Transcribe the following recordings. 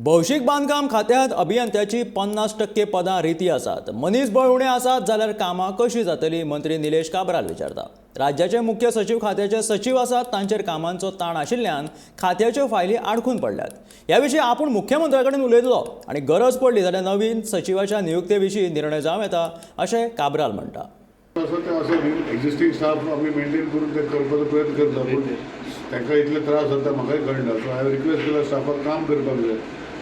भौशीक बांधकाम खात्यांत अभियंत्याची 50% पदां रिती आसात। मनीसबळ उणें आसात जाल्यार कामां कशी जातली, मंत्री निलेश काब्राल विचारता। राज्याचे मुख्य सचिव खात्याचे सचिव आसात, तांचेर कामांचो ताण आशिल्ल्यान खात्याच्यो फायली आडखून पडल्यात। ह्या विशीं आपूण मुख्यमंत्र्या कडेन उलयतलो आनी गरज पडली जाल्यार नवीन सचिवाच्या नियुक्ते विशीं निर्णय जावं येता, अशें काब्राल म्हणटा। एक्झिस्टिंग स्टाफ आम्ही मेंटेन करून ते करपाचो प्रयत्न करता, पूण तांकां इतले त्रास जाता म्हाकाय कळना। सो हांवें रिक्वेस्ट केला स्टाफाक काम करपाक जाय।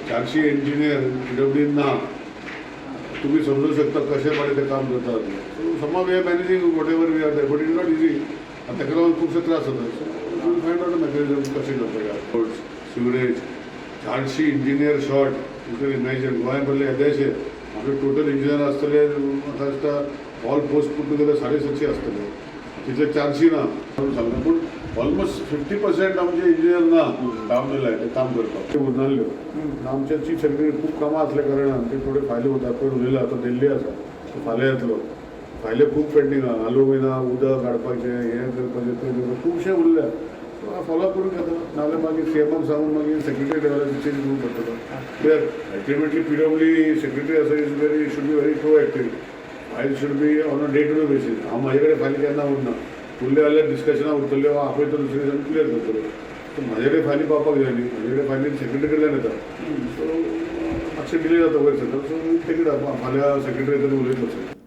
400 इंजिनियर PWD ना, तुम्ही समजू शकता कशे पाणी ते काम करतात। So somehow we are managing whatever we are there, but it is not easy. ताका लागून खुबशे त्रास जाता। So we find out a mechanism कशें करपाक। Sewerage 400 engineer short, you can imagine. गोंयांत पडले येदेशे आमचे टोटल इंजिनियर आसतले, म्हाका दिसता ऑल पोस्ट पुट टुगेदर 750 आसतले, तितले 400 ना सांगता। पूण ऑलमोस्ट 50% आमचे इंजिनियर ना काम दिलाय ते काम करपाक, ते उरनाल्ल्यो। आमचे चीफ सेक्रेटरी खूब कामां आसल्या कारणान ते थोडे फायली वतात, पण उरलेला आतां दिल्ली आसा, तो फाल्यां येतलो। फायले खूब पेंडींग आहा, आलुमिना उदक काडपाचें, हें करपाचें, तें करपाचें, खुबशें उरल्या। सो हांव फॉलो करून घेता, नाजाल्यार मागीर CMक सांगून मागीर सेक्रेटरी लेवलाचेर चेंज करूंक पडटलो। कित्याक अल्टिमेटली PWD सेक्रेटरी आसा is very should be very proactive. File should be on a day to day basis. हांव म्हाजे कडेन फायली केन्ना उरना, उरले जाल्यार डिस्कशनां उरतल्यो, आपयतो दुसरे दिसांनी क्लियर करतलो। सो म्हाजे कडेन फायली पावपाक जाय न्ही, म्हाजे कडेन फायली सेक्रेटरी कडल्यान येता। सो मातशें डिले जाता वयर सकयल। सो टेक इट अप, फाल्यां सेक्रेटरी कडेन उलयतलो सर।